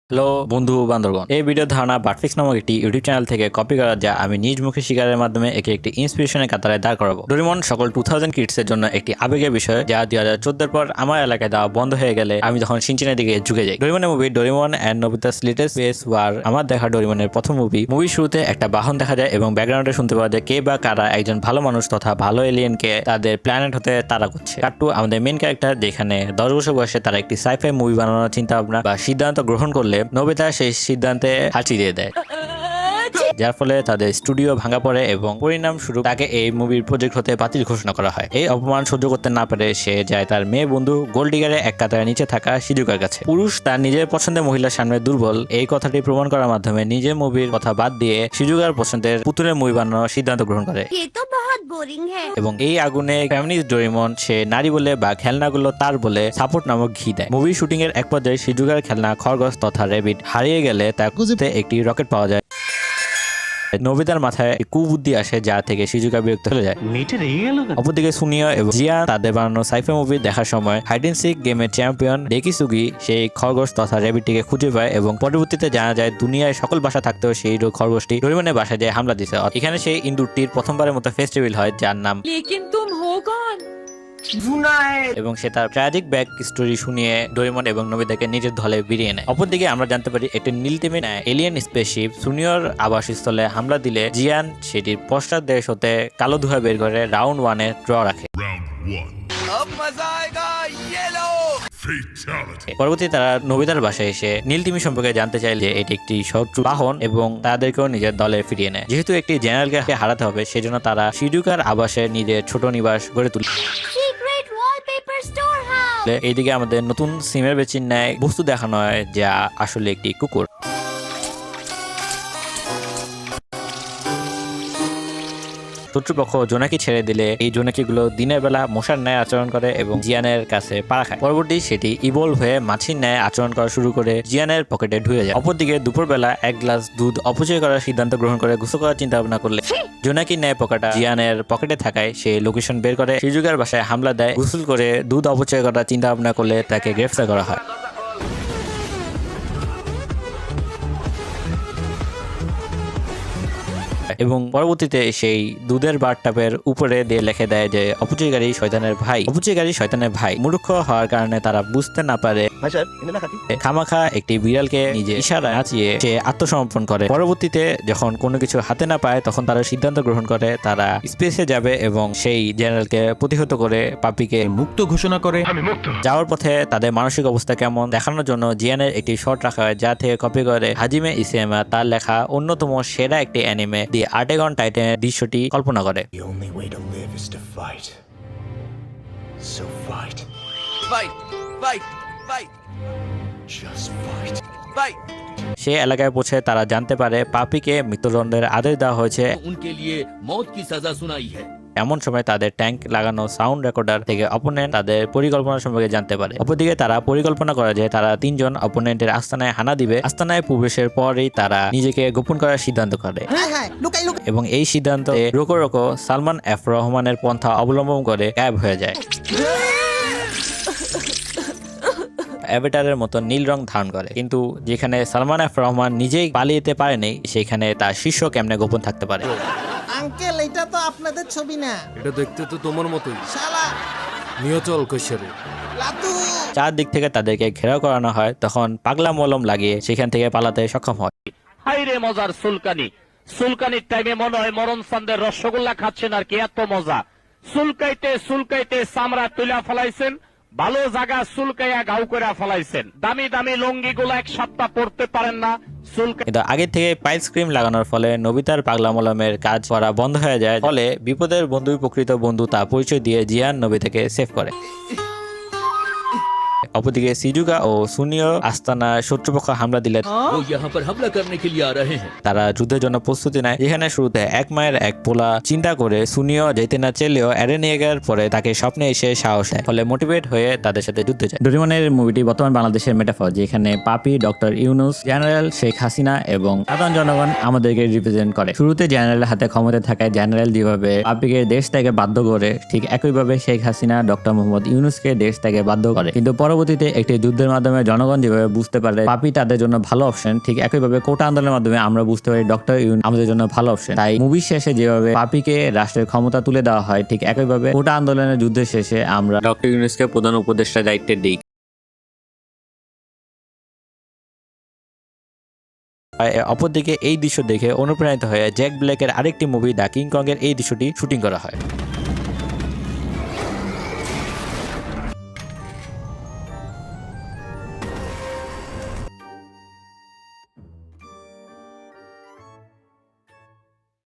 Hello বন্ধু বান্ধবগণ, এই video ধারণা বাটফিক্স নামক একটি ইউটিউব চ্যানেল থেকে কপি করা, যা আমি নিজ মুখে শিকারের মাধ্যমে একে একটি ইন্সপিরেশনের কাতারে দাঁড় করাবো। ডোরেমন সকল 2000 কিডস এর জন্য একটি আবেগের বিষয়, যা 2014 পর আমার এলাকায় দেওয়া বন্ধ হয়ে গেলে আমি তখন শিনচিনের দিকে ঝুঁকে যাই। ডোরেমনের movie Doraemon and Nobita's little space war আমার দেখা ডোরেমনের প্রথম মুভি। মুভির শুরুতে একটা বাহন দেখা যায় এবং ব্যাকগ্রাউন্ডে শুনতে পাওয়া যায় কে বা কারা একজন ভালো মানুষ তথা ভালো এলিয়েনকে তাদের প্ল্যানেট হতে তাড়া করছে। কাট্টু আমাদের মেন ক্যারেক্টার, যেখানে 10 বছর বয়সে তারা একটি সাইফাই মুভি বানানোর চিন্তা ভাবনা বা সিদ্ধান্ত গ্রহণ করলে নোবিতা সেই সিদ্ধান্তে হাঁচি দিয়ে দেয়, যার ফলে তাদের স্টুডিও ভাঙা পড়ে এবং পরিণামস্বরূপ তাকে এই মুভির প্রজেক্ট হতে বাতিল ঘোষণা করা হয়। এই অপমান সহ্য করতে না পেরে সে যায় তার মেয়ে বন্ধু গোল্ডিগারের এক কাতারে নিচে থাকা শিজুকার কাছে। পুরুষ তার নিজের পছন্দের মহিলার সামনে দুর্বল, এই কথাটি প্রমাণ করার মাধ্যমে নিজের মুভির কথা বাদ দিয়ে শিজুকার পছন্দের পুতুলের মুভি বানানোর সিদ্ধান্ত গ্রহণ করে। এবং এই আগুনে ফেমিনিস্ট ডোরেমন সে নারী বলে বা খেলনাগুলো তার বলে সাপোর্ট নামক ঘি দেয়। মুভি শুটিং এর এক পর্যায়ে শিজুকার খেলনা খরগোশ তথা রেবিট হারিয়ে গেলে তার খুঁজতে একটি রকেট পাওয়া যায়। নোবিতার মাথায় কুবুদ্ধি আসে, যা থেকে শিজুকা বিরক্ত হয়ে যায়। অপরদিকে সুনিও এবং জিয়ান তাদের বানানো সাইফাই মুভি দেখার সময় হাইড এন্ড সিক গেমের চ্যাম্পিয়ন ডেকিসুগি সেই খরগোশ তথা রেবিটটিকে খুঁজে পায় এবং পরবর্তীতে জানা যায় দুনিয়ায় সকল বাসা থাকতেও সেই খরগোশটি ডোরেমনের বাসায় যায় হামলা দিছে। এখানে সেই ইন্দুরটির প্রথমবার মতো ফেস্টিভ্যাল হয়, যার নাম এবং সে তার ট্র্যাজিক ব্যাক স্টোরি শুনিয়ে ডোরেমন এবং নোবিতাকে নিজের দলে ভিড়িয়ে নেয়। অপরদিকে আমরা জানতে পারি একটি নীলতিমি এলিয়েন স্পেসশিপ সুনিয়র আবাসস্থলে হামলা দিলে জিয়ান সেটির পশ্চাৎ দেশ হতে কালো ধোঁয়া বের করে রাউন্ড 1-এ ড্র রাখে। পরবর্তী তারা নোবিতার বাসায় এসে নীলতিমি সম্পর্কে জানতে চাইলে যে এটি একটি শত্রু বাহন এবং তাদেরকেও নিজের দলে ফিরিয়ে নেয়। যেহেতু একটি জেনারেলকে হারাতে হবে, সেজন্য তারা শিজুকার আবাসে নিজের ছোট নিবাস গড়ে তুলে। এইদিকে আমাদের নতুন সিমের বেচির ন্যায় বস্তু দেখানো হয়, যা আসলে একটি কুকুর। শত্রুপক্ষ জোনাকি ছেড়ে দিলে এই জোনাকিগুলো দিনের বেলা মশার ন্যায় আচরণ করে এবং জিয়ানের কাছে পাড়া খায়। পরবর্তী সেটি ইভলভ হয়ে মাছির ন্যায় আচরণ করা শুরু করে জিয়ানের পকেটে ঢুকে যায়। অপরদিকে দুপুরবেলা এক গ্লাস দুধ অপচয় করার সিদ্ধান্ত গ্রহণ করে গোসল করার চিন্তা ভাবনা করলে জোনাকির ন্যায় পকেটটা জিয়ানের পকেটে থাকায় সে লোকেশন বের করে শিজুকার বাসায় হামলা দেয়। গোসল করে দুধ অপচয় করার চিন্তা ভাবনা করলে তাকে গ্রেফতার করা হয়। এবং পরবর্তীতে সেই দুধের বারটাপের উপরে দিয়ে লিখে দেয় যে অপচয়কারী শয়তানের ভাই। অপচয়কারী শয়তানের ভাই মূর্খ হওয়ার কারণে তারা বুঝতে না পারে খামাখা একটি বিড়ালকে নিজে ইশারা নাচিয়ে সে আত্মসমর্পণ করে। পরবর্তীতে যখন কোনো কিছু হাতে না পায়, তখন তারা সিদ্ধান্ত গ্রহণ করে তারা স্পেসে যাবে এবং সেই জেনারেলকে প্রতিহত করে পাপিকে মুক্ত ঘোষণা করে। যাওয়ার পথে তাদের মানসিক অবস্থা কেমন দেখানোর জন্য জিয়ানের একটি শট রাখা হয়, যা থেকে কপি করে হাজিমে ইসেমা তার লেখা অন্যতম সেরা একটি অ্যানিমে দি অ্যাটাক অন টাইটানের দৃশ্যটি কল্পনা করে। The only way to live is to fight. So fight. Fight! Fight! Fight! Just fight. Fight! সে এলাকায় পৌঁছে তারা জানতে পারে পাপিকে মৃত্যুদণ্ডের আদেশ দেওয়া হয়েছে। उनके लिए मौत की सजा सुनाई है। এমন সময় তাদের ট্যাঙ্ক লাগানো সাউন্ড রেকর্ডার থেকে অপোনেন্ট তাদের পরিকল্পনা সম্পর্কে জানতে পারে। অপরদিকে তারা পরিকল্পনা করে যে তারা 3 জন অপোনেন্টের আস্তানায় হানা দিবে। আস্তানায় প্রবেশের পরেই তারা নিজেকে গোপন করার সিদ্ধান্ত করে এবং এই সিদ্ধান্তে রোকো রোকো সালমান এফ রহমানের পন্থা অবলম্বন করে গায়েব হয়ে যায়। অ্যাভাটারের মতো নীল রং ধারণ করে, কিন্তু যেখানে সালমান এফ রহমান নিজেই পালিয়ে যেতে পারেনি, সেখানে তার শিষ্য কেমনে গোপন থাকতে পারে। আঙ্কেল, এটা তো আপনাদের ছবি না। এটা দেখতে তো তোমার মতোই। শালা নিয়ে চল কৈশোরে। লাতু। চারদিক থেকে তাদেরকে ঘেরাও করানো হয়, তখন পাগলা মলম লাগিয়ে সেখান থেকে পালাতে সক্ষম হয়। হাইরে মজার সুলকানি। সুলকানির টাইমে মনে হয় মরণ চান্দের রসগোল্লা খাচ্ছেন আর কি, এত মজা। সুলকাইতে সুলকাইতে চামড়া তুলা ফেলাইছেন, ভালো জায়গা সুলকাইয়া গাউ করে ফেলাইছেন। দামি দামি লঙ্গি গুলা এক সপ্তাহ পড়তে পারেন না। কিন্তু আগে থেকে পাইলস ক্রিম লাগানোর ফলে নোবিতার পাগলা মলমের কাজ করা বন্ধ হয়ে যায়। ফলে বিপদের বন্ধুই প্রকৃত বন্ধু তা পরিচয় দিয়ে জিয়ান নোবিতাকে সেভ করে। অপরদিকে সিজুকা ও সুনিও আস্তানা শত্রুপক্ষ হামলা দিলে वो यहाँ पर हमला करने के लिए आ रहे हैं। তারা যুদ্ধের জন্য প্রস্তুতি নেয়। যেখানে শুরুতে এক মায়ের এক পোলা চিন্তা করে সুনিও যেতে না চাইলেও এড়ে নিয়ে গেলে পরে তাকে স্বপ্নে এসে সাহস দেয়, ফলে মোটিভেট হয়ে তাদের সাথে যুদ্ধে যায়। ডোরেমনের মুভিটি বর্তমান বাংলাদেশের মেটাফর, যেখানে পাপি, ডক্টর ইউনুস, জেনারেল শেখ হাসিনা এবং সাধারণ জনগণ আমাদেরকে রিপ্রেজেন্ট করে। শুরুতে জেনারেলের হাতে ক্ষমতা থাকায় জেনারেল যেভাবে পাপিকে দেশ থেকে বাধ্য করে, ঠিক একইভাবে শেখ হাসিনা ডক্টর মোহাম্মদ ইউনুসকে দেশ থেকে বাধ্য করে। কিন্তু পরবর্তী পরবর্তীতে একটি যুদ্ধের মাধ্যমে জনগণ যেভাবে বুঝতে পারে পাপি তাদের জন্য ভালো অপশন, ঠিক একইভাবে কোটা আন্দোলনের মাধ্যমে আমরা বুঝতে পারি ডক্টর ইউনূস আমাদের জন্য ভালো অপশন। তাই মুভি শেষে যেভাবে পাপিকে রাষ্ট্রের ক্ষমতা তুলে দেওয়া হয়, ঠিক একইভাবে কোটা আন্দোলনের যুদ্ধের শেষে আমরা ডক্টর ইউনূসকে প্রধান উপদেষ্টার দায়িত্বে দিই। অপরদিকে এই দৃশ্য দেখে অনুপ্রাণিত হয়ে জ্যাক ব্ল্যাকের আরেকটি মুভি দ্য কিং কং এর এই দৃশ্যটি শুটিং করা হয়।